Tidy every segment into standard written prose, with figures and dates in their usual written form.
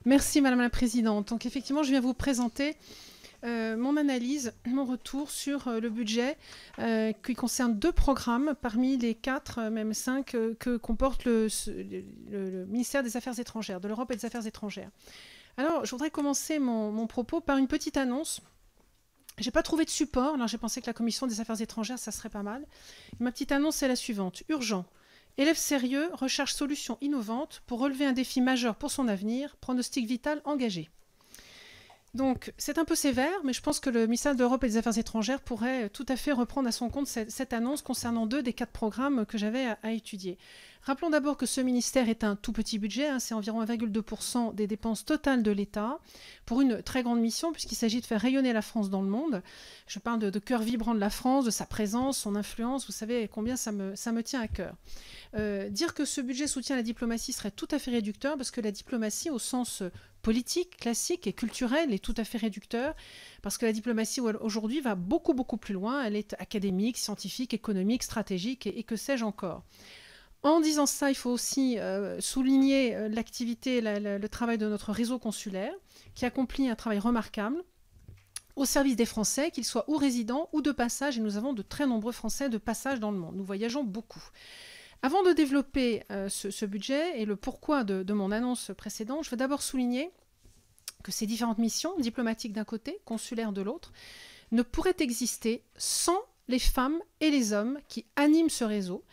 Merci Madame la Présidente. Donc effectivement, je viens vous présenter mon analyse, mon retour sur le budget qui concerne 2 programmes parmi les 4, même 5, que comporte le ministère des Affaires étrangères, de l'Europe et des Affaires étrangères. Alors, je voudrais commencer mon propos par une petite annonce. J'ai pas trouvé de support, alors j'ai pensé que la Commission des Affaires étrangères, ça serait pas mal. Ma petite annonce est la suivante. Urgent. Élève sérieux recherche solutions innovantes pour relever un défi majeur pour son avenir, pronostic vital engagé. Donc, c'est un peu sévère, mais je pense que le ministère de l'Europe et des Affaires étrangères pourrait tout à fait reprendre à son compte cette annonce concernant 2 des 4 programmes que j'avais à étudier. Rappelons d'abord que ce ministère est un tout petit budget, c'est environ 1,2% des dépenses totales de l'État, pour une très grande mission, puisqu'il s'agit de faire rayonner la France dans le monde. Je parle de cœur vibrant de la France, de sa présence, son influence, vous savez combien ça me tient à cœur. Dire que ce budget soutient la diplomatie serait tout à fait réducteur, parce que la diplomatie, au sens politique, classique et culturel, est tout à fait réducteur, parce que la diplomatie aujourd'hui va beaucoup plus loin. Elle est académique, scientifique, économique, stratégique et que sais-je encore. En disant ça, il faut aussi souligner l'activité, le travail de notre réseau consulaire, qui accomplit un travail remarquable au service des Français, qu'ils soient ou résidents ou de passage, et nous avons de très nombreux Français de passage dans le monde. Nous voyageons beaucoup. Avant de développer ce budget et le pourquoi de mon annonce précédente, je veux d'abord souligner que ces différentes missions, diplomatiques d'un côté, consulaires de l'autre, ne pourraient exister sans les femmes et les hommes qui animent ce réseau,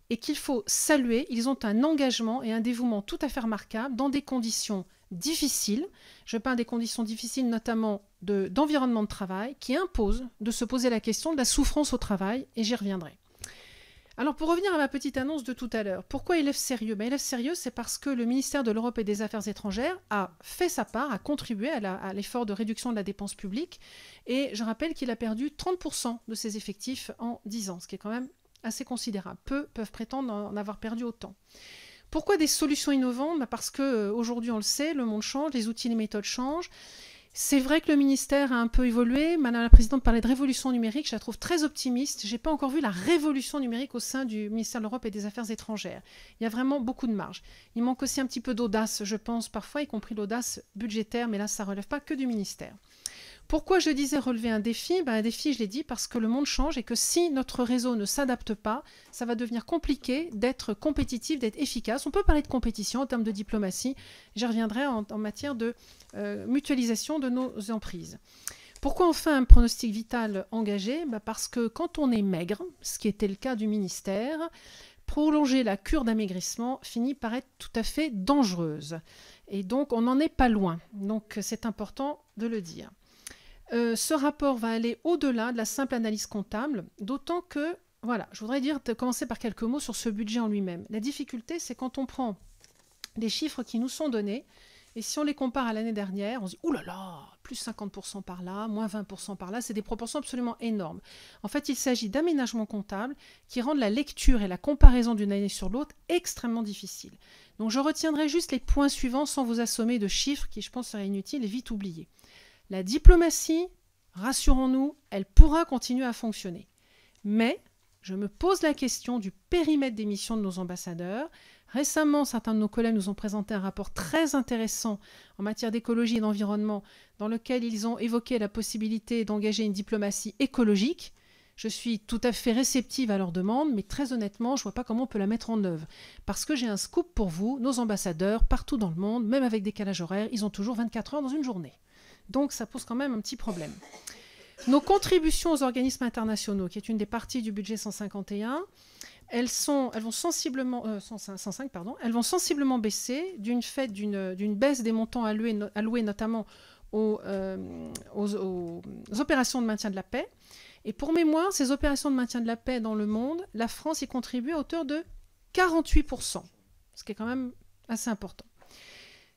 et qu'il faut saluer. Ils ont un engagement et un dévouement tout à fait remarquable dans des conditions difficiles. Je parle des conditions difficiles notamment d'environnement de travail qui imposent de se poser la question de la souffrance au travail, et j'y reviendrai. Alors pour revenir à ma petite annonce de tout à l'heure, pourquoi élève sérieux? Élève sérieux, c'est parce que le ministère de l'Europe et des Affaires étrangères a fait sa part, a contribué à l'effort de réduction de la dépense publique, et je rappelle qu'il a perdu 30% de ses effectifs en 10 ans, ce qui est quand même assez considérable. Peu peuvent prétendre en avoir perdu autant. Pourquoi des solutions innovantes? Parce qu'aujourd'hui, on le sait, le monde change, les outils, les méthodes changent. C'est vrai que le ministère a un peu évolué. Madame la Présidente parlait de révolution numérique. Je la trouve très optimiste. Je n'ai pas encore vu la révolution numérique au sein du ministère de l'Europe et des Affaires étrangères. Il y a vraiment beaucoup de marge. Il manque aussi un petit peu d'audace, je pense, parfois, y compris l'audace budgétaire, mais là, ça ne relève pas que du ministère. Pourquoi je disais relever un défi? Un défi, je l'ai dit, parce que le monde change et que si notre réseau ne s'adapte pas, ça va devenir compliqué d'être compétitif, d'être efficace. On peut parler de compétition en termes de diplomatie. J'y reviendrai en matière de mutualisation de nos emprises. Pourquoi enfin un pronostic vital engagé? Parce que quand on est maigre, ce qui était le cas du ministère, prolonger la cure d'amaigrissement finit par être tout à fait dangereuse. Et donc, on n'en est pas loin. Donc, c'est important de le dire. Ce rapport va aller au-delà de la simple analyse comptable, d'autant que, voilà, je voudrais commencer par quelques mots sur ce budget en lui-même. La difficulté, c'est quand on prend les chiffres qui nous sont donnés, et si on les compare à l'année dernière, on se dit « Ouh là là, plus 50% par là, moins 20% par là », c'est des proportions absolument énormes. En fait, il s'agit d'aménagements comptables qui rendent la lecture et la comparaison d'une année sur l'autre extrêmement difficiles. Donc je retiendrai juste les points suivants sans vous assommer de chiffres qui, je pense, seraient inutiles et vite oubliés. La diplomatie, rassurons-nous, elle pourra continuer à fonctionner. Mais je me pose la question du périmètre des missions de nos ambassadeurs. Récemment, certains de nos collègues nous ont présenté un rapport très intéressant en matière d'écologie et d'environnement dans lequel ils ont évoqué la possibilité d'engager une diplomatie écologique. Je suis tout à fait réceptive à leur demande, mais très honnêtement, je ne vois pas comment on peut la mettre en œuvre. Parce que j'ai un scoop pour vous, nos ambassadeurs, partout dans le monde, même avec décalage horaire, ils ont toujours 24 heures dans une journée. Donc ça pose quand même un petit problème. Nos contributions aux organismes internationaux, qui est une des parties du budget 151, elles vont sensiblement baisser d'une baisse des montants alloués notamment aux opérations de maintien de la paix. Et pour mémoire, ces opérations de maintien de la paix dans le monde, la France y contribue à hauteur de 48%, ce qui est quand même assez important.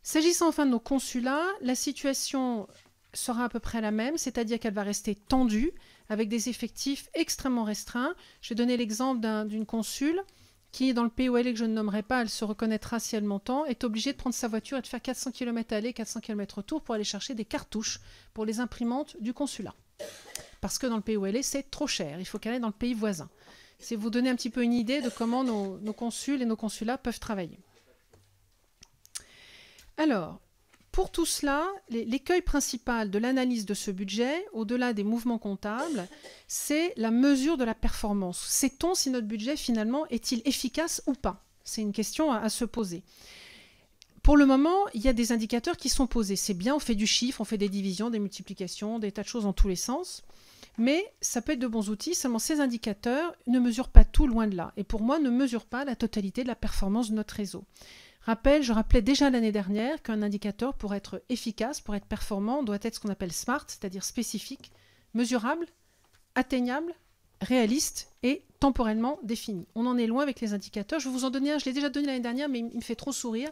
S'agissant enfin de nos consulats, la situation sera à peu près la même, c'est-à-dire qu'elle va rester tendue, avec des effectifs extrêmement restreints. Je vais donner l'exemple d'une consule qui, dans le pays où elle est, que je ne nommerai pas, elle se reconnaîtra si elle m'entend, est obligée de prendre sa voiture et de faire 400 km aller, 400 km retour pour aller chercher des cartouches pour les imprimantes du consulat. Parce que dans le pays où elle est, c'est trop cher. Il faut qu'elle aille dans le pays voisin. C'est vous donner un petit peu une idée de comment nos consuls et nos consulats peuvent travailler. Alors, pour tout cela, l'écueil principal de l'analyse de ce budget, au-delà des mouvements comptables, c'est la mesure de la performance. Sait-on si notre budget, finalement, est-il efficace ou pas? C'est une question à se poser. Pour le moment, il y a des indicateurs qui sont posés. C'est bien, on fait du chiffre, on fait des divisions, des multiplications, des tas de choses dans tous les sens. Mais ça peut être de bons outils, seulement ces indicateurs ne mesurent pas tout, loin de là. Et pour moi, ne mesurent pas la totalité de la performance de notre réseau. Je rappelais déjà l'année dernière qu'un indicateur, pour être efficace, pour être performant, doit être ce qu'on appelle SMART, c'est-à-dire spécifique, mesurable, atteignable, réaliste et temporellement défini. On en est loin avec les indicateurs. Je vais vous en donner un, je l'ai déjà donné l'année dernière, mais il me fait trop sourire.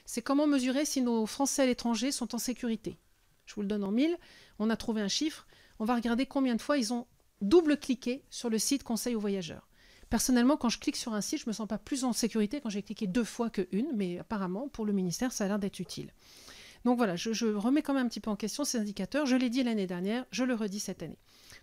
C'est comment mesurer si nos Français à l'étranger sont en sécurité. Je vous le donne en 1000. On a trouvé un chiffre. On va regarder combien de fois ils ont double-cliqué sur le site Conseil aux voyageurs. Personnellement, quand je clique sur un site, je ne me sens pas plus en sécurité quand j'ai cliqué 2 fois qu'une, mais apparemment, pour le ministère, ça a l'air d'être utile. Donc voilà, je remets quand même un petit peu en question ces indicateurs. Je l'ai dit l'année dernière, je le redis cette année.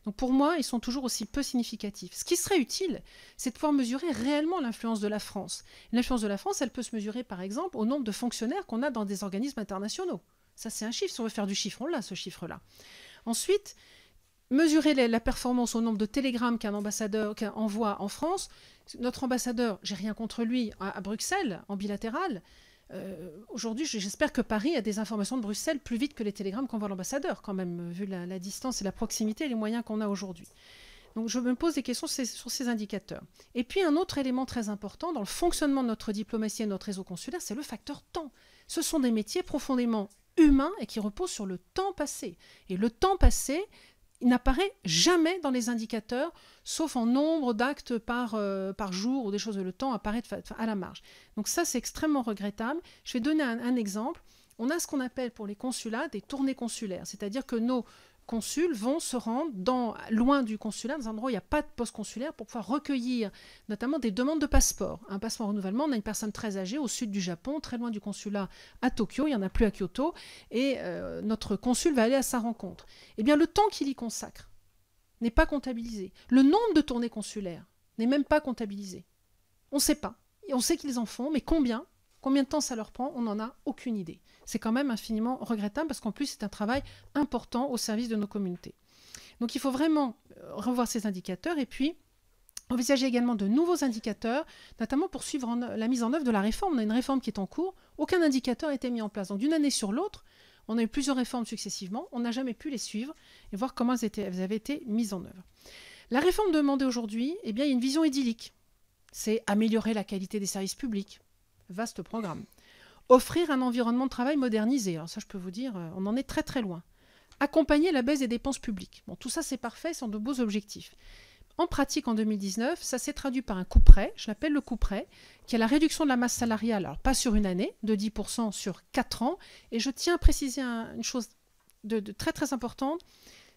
Donc pour moi, ils sont toujours aussi peu significatifs. Ce qui serait utile, c'est de pouvoir mesurer réellement l'influence de la France. L'influence de la France, elle peut se mesurer, par exemple, au nombre de fonctionnaires qu'on a dans des organismes internationaux. Ça, c'est un chiffre. Si on veut faire du chiffre, on l'a, ce chiffre-là. Ensuite, mesurer la performance au nombre de télégrammes qu'un ambassadeur envoie en France. Notre ambassadeur, j'ai rien contre lui, à Bruxelles, en bilatéral. Aujourd'hui, j'espère que Paris a des informations de Bruxelles plus vite que les télégrammes qu'envoie l'ambassadeur, quand même, vu la distance et la proximité et les moyens qu'on a aujourd'hui. Donc je me pose des questions sur ces indicateurs. Et puis un autre élément très important dans le fonctionnement de notre diplomatie et de notre réseau consulaire, c'est le facteur temps. Ce sont des métiers profondément humains et qui reposent sur le temps passé. Et le temps passé, il n'apparaît jamais dans les indicateurs, sauf en nombre d'actes par jour ou des choses. Le temps apparaît à la marge. Donc ça, c'est extrêmement regrettable. Je vais donner un exemple. On a ce qu'on appelle pour les consulats des tournées consulaires, c'est-à-dire que nos consuls vont se rendre loin du consulat, dans un endroit où il n'y a pas de poste consulaire, pour pouvoir recueillir notamment des demandes de passeport. Un passeport renouvellement, on a une personne très âgée au sud du Japon, très loin du consulat à Tokyo, il n'y en a plus à Kyoto, et notre consul va aller à sa rencontre. Eh bien, le temps qu'il y consacre n'est pas comptabilisé. Le nombre de tournées consulaires n'est même pas comptabilisé. On ne sait pas. Et on sait qu'ils en font, mais combien de temps ça leur prend, on n'en a aucune idée. C'est quand même infiniment regrettable parce qu'en plus, c'est un travail important au service de nos communautés. Donc, il faut vraiment revoir ces indicateurs et puis envisager également de nouveaux indicateurs, notamment pour suivre la mise en œuvre de la réforme. On a une réforme qui est en cours. Aucun indicateur n'a été mis en place. Donc, d'une année sur l'autre, on a eu plusieurs réformes successivement. On n'a jamais pu les suivre et voir comment elles avaient été mises en œuvre. La réforme demandée aujourd'hui, eh bien, il y a une vision idyllique. C'est améliorer la qualité des services publics. Vaste programme. Offrir un environnement de travail modernisé. Alors ça, je peux vous dire, on en est très très loin. Accompagner la baisse des dépenses publiques. Bon, tout ça, c'est parfait, ce sont de beaux objectifs. En pratique, en 2019, ça s'est traduit par un couperet, je l'appelle le couperet, qui est la réduction de la masse salariale, alors pas sur une année, de 10% sur 4 ans. Et je tiens à préciser une chose de très très importante,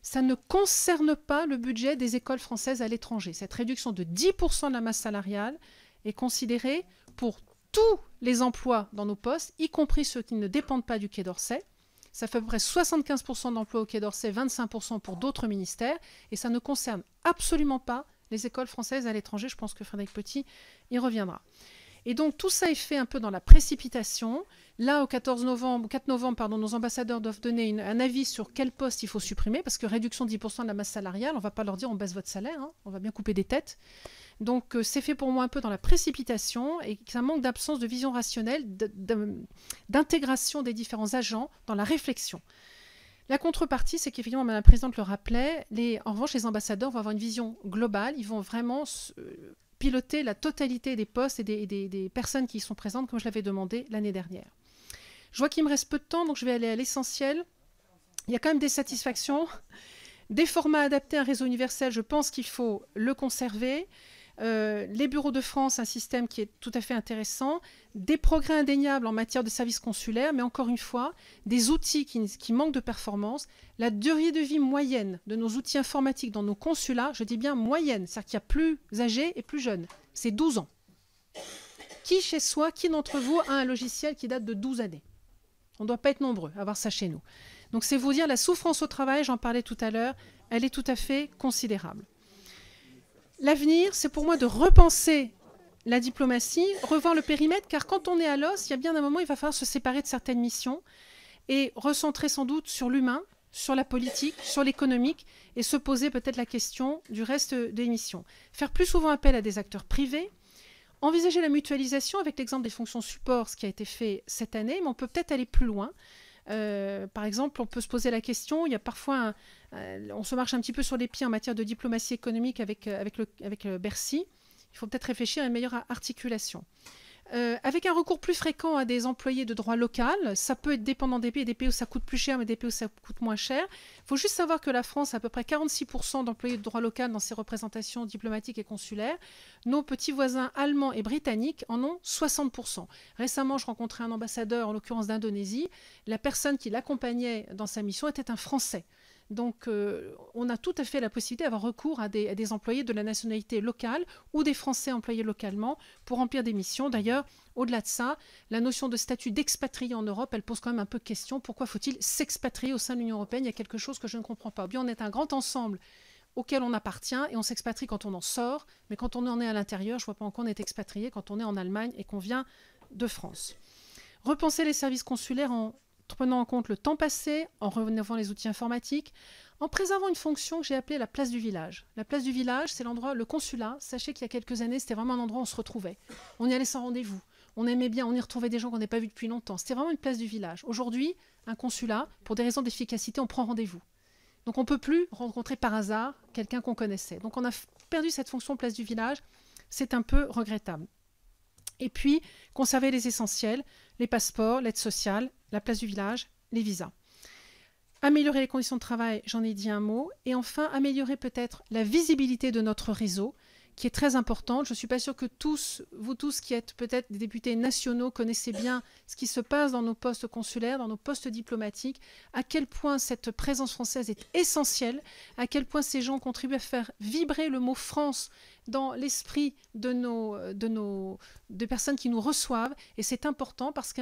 ça ne concerne pas le budget des écoles françaises à l'étranger. Cette réduction de 10% de la masse salariale est considérée pour tous les emplois dans nos postes, y compris ceux qui ne dépendent pas du Quai d'Orsay. Ça fait à peu près 75% d'emplois au Quai d'Orsay, 25% pour d'autres ministères, et ça ne concerne absolument pas les écoles françaises à l'étranger. Je pense que Frédéric Petit y reviendra. Et donc tout ça est fait un peu dans la précipitation. Là, au 4 novembre, nos ambassadeurs doivent donner un avis sur quel poste il faut supprimer, parce que réduction de 10% de la masse salariale, on ne va pas leur dire on baisse votre salaire, hein, on va bien couper des têtes. Donc c'est fait pour moi un peu dans la précipitation et ça manque d'absence de vision rationnelle, d'intégration des différents agents dans la réflexion. La contrepartie, c'est qu'effectivement, Madame la Présidente le rappelait, en revanche, les ambassadeurs vont avoir une vision globale, ils vont vraiment piloter la totalité des postes et des personnes qui y sont présentes, comme je l'avais demandé l'année dernière. Je vois qu'il me reste peu de temps, donc je vais aller à l'essentiel. Il y a quand même des satisfactions. Des formats adaptés à un réseau universel, je pense qu'il faut le conserver. Les bureaux de France, un système qui est tout à fait intéressant, des progrès indéniables en matière de services consulaires, mais encore une fois, des outils qui manquent de performance. La durée de vie moyenne de nos outils informatiques dans nos consulats, je dis bien moyenne, c'est-à-dire qu'il y a plus âgés et plus jeunes, c'est 12 ans. Qui chez soi, qui d'entre vous a un logiciel qui date de 12 années? On ne doit pas être nombreux à avoir ça chez nous. Donc c'est vous dire, la souffrance au travail, j'en parlais tout à l'heure, elle est tout à fait considérable. L'avenir, c'est pour moi de repenser la diplomatie, revoir le périmètre, car quand on est à l'os, il y a bien un moment, il va falloir se séparer de certaines missions. et recentrer sans doute sur l'humain, sur la politique, sur l'économique, et se poser peut-être la question du reste des missions. Faire plus souvent appel à des acteurs privés, envisager la mutualisation avec l'exemple des fonctions support, ce qui a été fait cette année, mais on peut peut-être aller plus loin. Par exemple, on peut se poser la question, il y a parfois, on se marche un petit peu sur les pieds en matière de diplomatie économique avec le Bercy. Il faut peut-être réfléchir à une meilleure articulation. Avec un recours plus fréquent à des employés de droit local, ça peut être dépendant des pays où ça coûte plus cher, mais des pays où ça coûte moins cher. Il faut juste savoir que la France a à peu près 46% d'employés de droit local dans ses représentations diplomatiques et consulaires. Nos petits voisins allemands et britanniques en ont 60%. Récemment, je rencontrais un ambassadeur, en l'occurrence d'Indonésie. La personne qui l'accompagnait dans sa mission était un Français. Donc, on a tout à fait la possibilité d'avoir recours à des employés de la nationalité locale ou des Français employés localement pour remplir des missions. D'ailleurs, au-delà de ça, la notion de statut d'expatrié en Europe, elle pose quand même un peu question. Pourquoi faut-il s'expatrier au sein de l'Union européenne? Il y a quelque chose que je ne comprends pas. Bien, on est un grand ensemble auquel on appartient et on s'expatrie quand on en sort. Mais quand on en est à l'intérieur, je ne vois pas encore on est expatrié quand on est en Allemagne et qu'on vient de France. Repenser les services consulaires en prenant en compte le temps passé, en rénovant les outils informatiques, en préservant une fonction que j'ai appelée la place du village. La place du village, c'est l'endroit, le consulat. Sachez qu'il y a quelques années, c'était vraiment un endroit où on se retrouvait. On y allait sans rendez-vous. On aimait bien, on y retrouvait des gens qu'on n'avait pas vus depuis longtemps. C'était vraiment une place du village. Aujourd'hui, un consulat, pour des raisons d'efficacité, on prend rendez-vous. Donc on ne peut plus rencontrer par hasard quelqu'un qu'on connaissait. Donc on a perdu cette fonction place du village. C'est un peu regrettable. Et puis, conserver les essentiels, les passeports, l'aide sociale, la place du village, les visas. Améliorer les conditions de travail, j'en ai dit un mot. Et enfin, améliorer peut-être la visibilité de notre réseau, qui est très importante. Je ne suis pas sûre que vous tous qui êtes peut-être des députés nationaux, connaissez bien ce qui se passe dans nos postes consulaires, dans nos postes diplomatiques, à quel point cette présence française est essentielle, à quel point ces gens contribuent à faire vibrer le mot France dans l'esprit des personnes qui nous reçoivent. Et c'est important parce que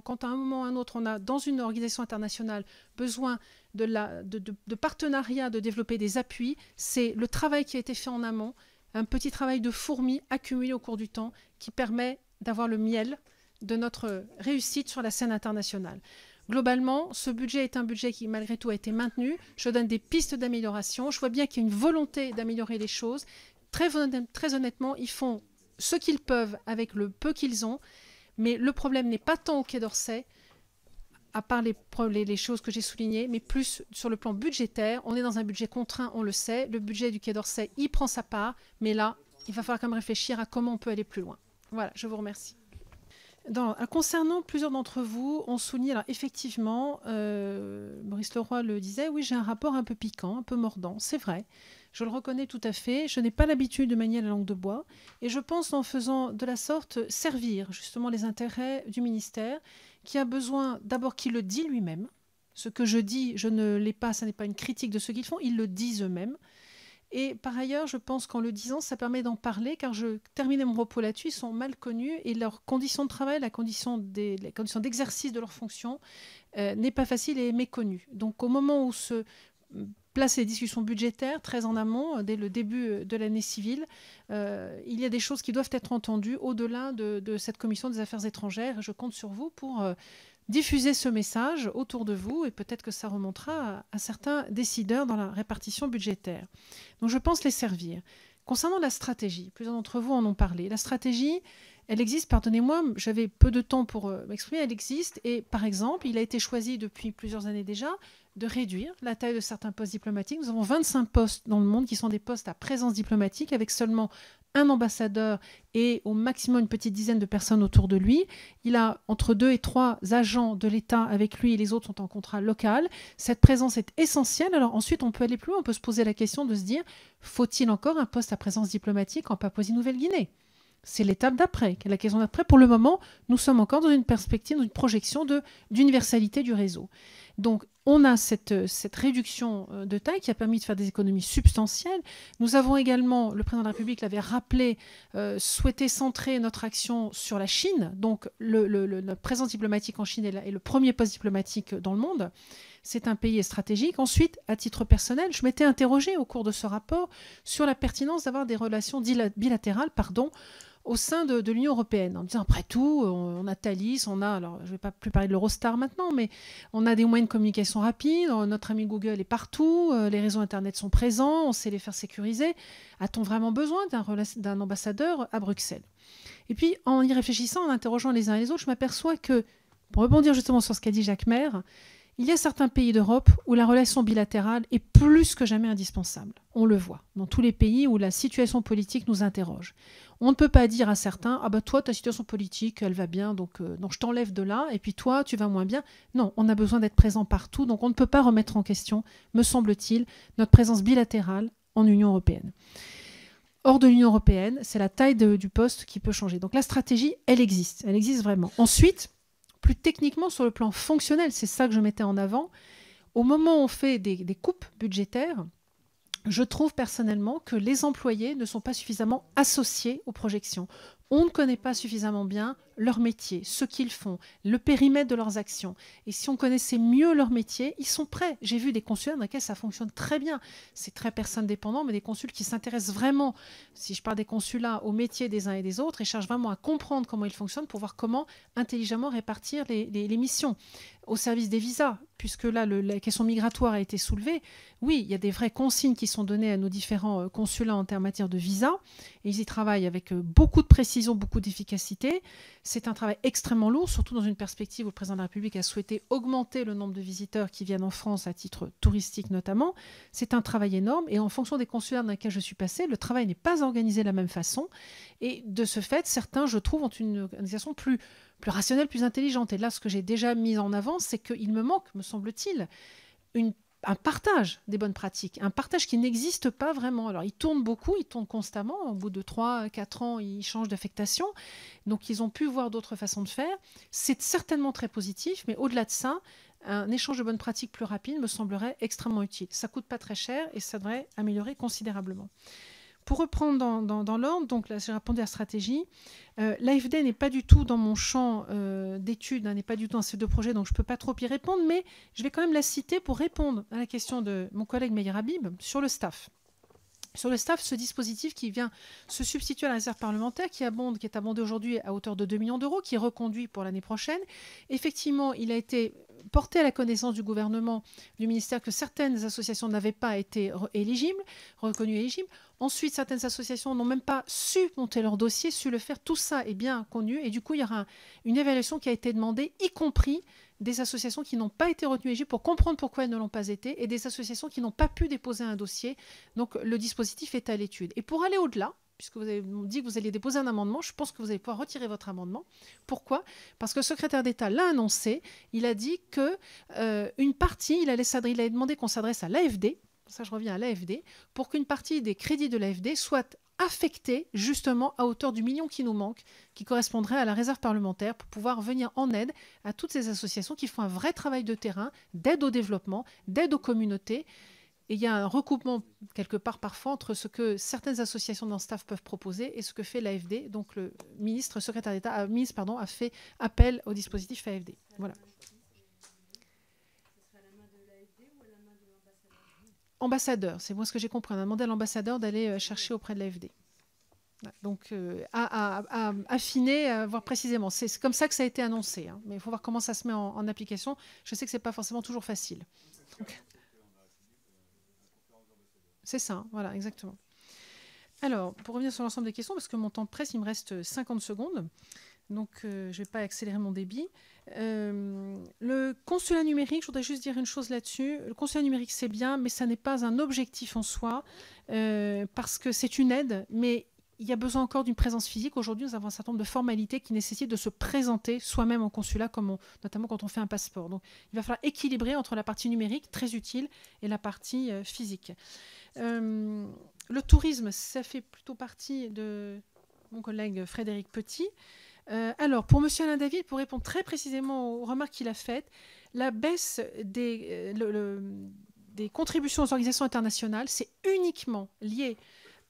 quand à un moment ou à un autre, on a dans une organisation internationale besoin de partenariat, de développer des appuis, c'est le travail qui a été fait en amont, un petit travail de fourmi accumulé au cours du temps qui permet d'avoir le miel de notre réussite sur la scène internationale. Globalement, ce budget est un budget qui, malgré tout, a été maintenu. Je donne des pistes d'amélioration. Je vois bien qu'il y a une volonté d'améliorer les choses. Très honnêtement, ils font ce qu'ils peuvent avec le peu qu'ils ont. Mais le problème n'est pas tant au Quai d'Orsay, à part les choses que j'ai soulignées, mais plus sur le plan budgétaire. On est dans un budget contraint, on le sait. Le budget du Quai d'Orsay, il prend sa part. Mais là, il va falloir quand même réfléchir à comment on peut aller plus loin. Voilà, je vous remercie. Concernant plusieurs d'entre vous, on souligne, alors effectivement, Maurice Leroy le disait, oui, j'ai un rapport un peu piquant, un peu mordant. C'est vrai, je le reconnais tout à fait. Je n'ai pas l'habitude de manier la langue de bois. Et je pense, en faisant de la sorte, servir justement les intérêts du ministère, qui a besoin d'abord qu'il le dit lui-même. Ce que je dis, je ne l'ai pas, ça n'est pas une critique de ce qu'ils font, ils le disent eux-mêmes. Et par ailleurs, je pense qu'en le disant, ça permet d'en parler, car je terminais mon propos là-dessus, ils sont mal connus et leurs conditions de travail, les conditions d'exercice de leurs fonctions n'est pas facile et est méconnue. Donc au moment où se placent les discussions budgétaires, très en amont, dès le début de l'année civile, il y a des choses qui doivent être entendues au-delà de cette commission des affaires étrangères. Et je compte sur vous pour diffuser ce message autour de vous et peut-être que ça remontera à certains décideurs dans la répartition budgétaire. Donc je pense les servir. Concernant la stratégie, plusieurs d'entre vous en ont parlé. La stratégie, elle existe, pardonnez-moi, j'avais peu de temps pour m'exprimer, elle existe. Et par exemple, il a été choisi depuis plusieurs années déjà de réduire la taille de certains postes diplomatiques. Nous avons 25 postes dans le monde qui sont des postes à présence diplomatique avec seulement un ambassadeur et au maximum une petite dizaine de personnes autour de lui. Il a entre 2 et 3 agents de l'État avec lui et les autres sont en contrat local. Cette présence est essentielle. Alors ensuite, on peut aller plus loin. On peut se poser la question de se dire, faut-il encore un poste à présence diplomatique en Papouasie-Nouvelle-Guinée ? C'est l'étape d'après. La question d'après, pour le moment, nous sommes encore dans une perspective, dans une projection d'universalité du réseau. Donc, on a cette réduction de taille qui a permis de faire des économies substantielles. Nous avons également, le président de la République l'avait rappelé, souhaité centrer notre action sur la Chine. Donc, notre présence diplomatique en Chine est le premier poste diplomatique dans le monde. C'est un pays stratégique. Ensuite, à titre personnel, je m'étais interrogée au cours de ce rapport sur la pertinence d'avoir des relations bilatérales au sein de l'Union européenne, en disant après tout, on a Thalys, on a, alors je ne vais pas plus parler de l'Eurostar maintenant, mais on a des moyens de communication rapides, notre ami Google est partout, les réseaux Internet sont présents, on sait les faire sécuriser. A-t-on vraiment besoin d'un ambassadeur à Bruxelles? Et puis, en y réfléchissant, en interrogeant les uns et les autres, je m'aperçois que, pour rebondir justement sur ce qu'a dit Jacques Maire, il y a certains pays d'Europe où la relation bilatérale est plus que jamais indispensable. On le voit dans tous les pays où la situation politique nous interroge. On ne peut pas dire à certains « Ah bah toi, ta situation politique, elle va bien, donc je t'enlève de là, et puis toi, tu vas moins bien. » Non, on a besoin d'être présent partout, donc on ne peut pas remettre en question, me semble-t-il, notre présence bilatérale en Union européenne. Hors de l'Union européenne, c'est la taille du poste qui peut changer. Donc la stratégie, elle existe vraiment. Ensuite, plus techniquement sur le plan fonctionnel, c'est ça que je mettais en avant, au moment où on fait des coupes budgétaires, je trouve personnellement que les employés ne sont pas suffisamment associés aux projections. On ne connaît pas suffisamment bien leur métier, ce qu'ils font, le périmètre de leurs actions. Et si on connaissait mieux leur métier, ils sont prêts. J'ai vu des consuls dans lesquels ça fonctionne très bien. C'est très personne dépendant, mais des consuls qui s'intéressent vraiment, si je parle des consulats, au métier des uns et des autres, et cherchent vraiment à comprendre comment ils fonctionnent pour voir comment intelligemment répartir les missions. Au service des visas, puisque là, la question migratoire a été soulevée, oui, il y a des vraies consignes qui sont données à nos différents consulats en matière de visas, et ils y travaillent avec beaucoup de précision, beaucoup d'efficacité. C'est un travail extrêmement lourd, surtout dans une perspective où le président de la République a souhaité augmenter le nombre de visiteurs qui viennent en France à titre touristique notamment. C'est un travail énorme, et en fonction des consulats dans lesquels je suis passée, le travail n'est pas organisé de la même façon, et de ce fait, certains, je trouve, ont une organisation plus rationnelle, plus intelligente. Et là, ce que j'ai déjà mis en avant, c'est qu'il me manque, me semble-t-il, un partage des bonnes pratiques, un partage qui n'existe pas vraiment. Alors, ils tournent beaucoup, ils tournent constamment. Au bout de 3-4 ans, ils changent d'affectation. Donc, ils ont pu voir d'autres façons de faire. C'est certainement très positif, mais au-delà de ça, un échange de bonnes pratiques plus rapide me semblerait extrêmement utile. Ça ne coûte pas très cher et ça devrait améliorer considérablement. Pour reprendre dans l'ordre, donc là j'ai répondu à la stratégie. L'AFD n'est pas du tout dans mon champ d'études, n'est pas du tout dans ces deux projets, donc je ne peux pas trop y répondre, mais je vais quand même la citer pour répondre à la question de mon collègue Meyer Habib sur le staff. Sur le staff, ce dispositif qui vient se substituer à la réserve parlementaire, qui est abondé aujourd'hui à hauteur de 2 millions d'euros, qui est reconduit pour l'année prochaine. Effectivement, il a été porté à la connaissance du gouvernement, du ministère, que certaines associations n'avaient pas été reconnues éligibles. Ensuite, certaines associations n'ont même pas su monter leur dossier, su le faire. Tout ça est bien connu. Et du coup, il y aura une évaluation qui a été demandée, y compris des associations qui n'ont pas été retenues éligibles pour comprendre pourquoi elles ne l'ont pas été, et des associations qui n'ont pas pu déposer un dossier. Donc, le dispositif est à l'étude. Et pour aller au-delà, puisque vous avez dit que vous alliez déposer un amendement, je pense que vous allez pouvoir retirer votre amendement. Pourquoi? Parce que le secrétaire d'État l'a annoncé. Il a dit que une partie, il a demandé qu'on s'adresse à l'AFD, ça je reviens à l'AFD, pour qu'une partie des crédits de l'AFD soit affectés justement à hauteur du million qui nous manque, qui correspondrait à la réserve parlementaire, pour pouvoir venir en aide à toutes ces associations qui font un vrai travail de terrain, d'aide au développement, d'aide aux communautés. Et il y a un recoupement quelque part parfois entre ce que certaines associations dans le staff peuvent proposer et ce que fait l'AFD. Donc le secrétaire d'État a fait appel au dispositif AFD. Voilà. Ambassadeur, c'est moi ce que j'ai compris. On a demandé à l'ambassadeur d'aller chercher auprès de l'AFD. Donc, à affiner, à voir précisément. C'est comme ça que ça a été annoncé. Hein. Mais il faut voir comment ça se met en application. Je sais que ce n'est pas forcément toujours facile. C'est ça, voilà, exactement. Alors, pour revenir sur l'ensemble des questions, parce que mon temps presse, il me reste 50 secondes. Donc, je ne vais pas accélérer mon débit. Le consulat numérique, je voudrais juste dire une chose là-dessus. Le consulat numérique, c'est bien, mais ça n'est pas un objectif en soi, parce que c'est une aide, mais il y a besoin encore d'une présence physique. Aujourd'hui, nous avons un certain nombre de formalités qui nécessitent de se présenter soi-même en consulat, notamment quand on fait un passeport. Donc, il va falloir équilibrer entre la partie numérique, très utile, et la partie physique. Le tourisme, ça fait plutôt partie de mon collègue Frédéric Petit. Alors, pour M. Alain David, pour répondre très précisément aux remarques qu'il a faites, la baisse des contributions aux organisations internationales, c'est uniquement lié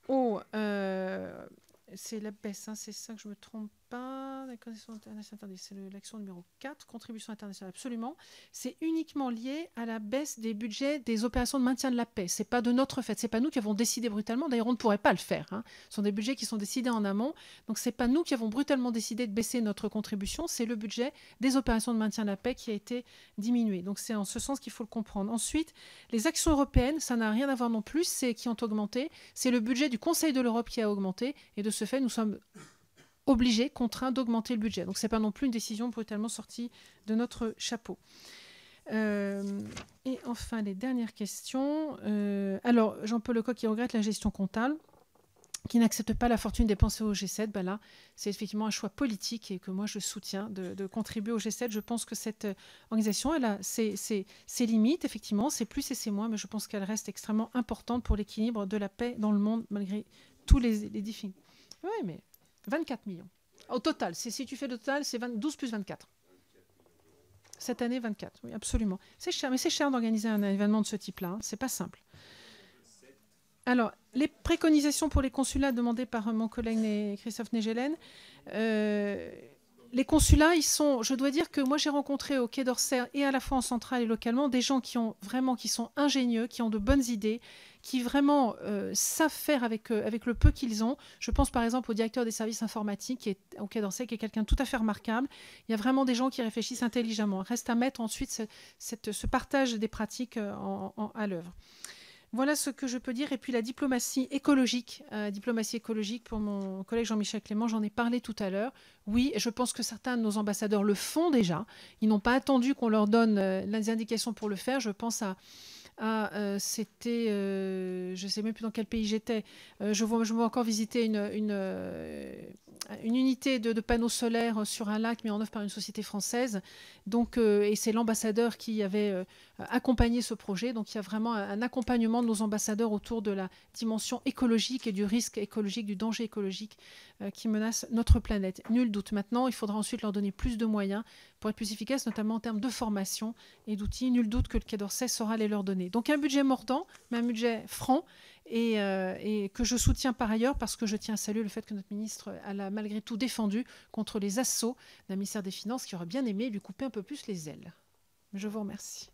au... c'est la baisse, hein, c'est ça que je me trompe pas. La connexion internationale, attendez, c'est l'action numéro 4, contribution internationale, absolument. C'est uniquement lié à la baisse des budgets des opérations de maintien de la paix. Ce n'est pas de notre fait, ce n'est pas nous qui avons décidé brutalement. D'ailleurs, on ne pourrait pas le faire. Hein. Ce sont des budgets qui sont décidés en amont. Donc, ce n'est pas nous qui avons brutalement décidé de baisser notre contribution, c'est le budget des opérations de maintien de la paix qui a été diminué. Donc, c'est en ce sens qu'il faut le comprendre. Ensuite, les actions européennes, ça n'a rien à voir non plus, c'est qui ont augmenté. C'est le budget du Conseil de l'Europe qui a augmenté. Et de ce fait, nous sommes obligés, contraints d'augmenter le budget. Donc, ce n'est pas non plus une décision brutalement sortie de notre chapeau. Et enfin, les dernières questions. Alors, Jean-Paul Lecoq qui regrette la gestion comptable, qui n'accepte pas la fortune dépensée au G7. Ben là, c'est effectivement un choix politique et que moi, je soutiens de contribuer au G7. Je pense que cette organisation, elle a ses limites, effectivement. C'est plus et c'est moins, mais je pense qu'elle reste extrêmement importante pour l'équilibre de la paix dans le monde, malgré tous les défis. Oui, mais 24 millions. Au total, si tu fais le total, c'est 12 plus 24. Cette année, 24, oui, absolument. C'est cher, mais c'est cher d'organiser un événement de ce type-là. Hein. C'est pas simple. Alors, les préconisations pour les consulats demandées par mon collègue Christophe Négelen, les consulats, ils sont, je dois dire que moi j'ai rencontré au Quai d'Orsay et à la fois en centrale et localement des gens qui sont ingénieux, qui ont de bonnes idées, qui vraiment savent faire avec le peu qu'ils ont. Je pense par exemple au directeur des services informatiques qui est au Quai d'Orsay, qui est quelqu'un de tout à fait remarquable. Il y a vraiment des gens qui réfléchissent intelligemment. Reste à mettre ensuite ce partage des pratiques à l'œuvre. Voilà ce que je peux dire. Et puis la diplomatie écologique pour mon collègue Jean-Michel Clément, j'en ai parlé tout à l'heure. Oui, je pense que certains de nos ambassadeurs le font déjà. Ils n'ont pas attendu qu'on leur donne les indications pour le faire. Je pense c'était, je ne sais même plus dans quel pays j'étais. Je vois encore visiter une unité de panneaux solaires sur un lac mis en œuvre par une société française. Donc, et c'est l'ambassadeur qui avait accompagné ce projet. Donc, il y a vraiment un accompagnement de nos ambassadeurs autour de la dimension écologique et du risque écologique, du danger écologique qui menace notre planète. Nul doute. Maintenant, il faudra ensuite leur donner plus de moyens pour être plus efficaces, notamment en termes de formation et d'outils. Nul doute que le Quai d'Orsay saura les leur donner. Donc, un budget mordant, mais un budget franc. Et que je soutiens par ailleurs parce que je tiens à saluer le fait que notre ministre l'a malgré tout défendu contre les assauts d'un ministère des Finances qui aurait bien aimé lui couper un peu plus les ailes. Je vous remercie.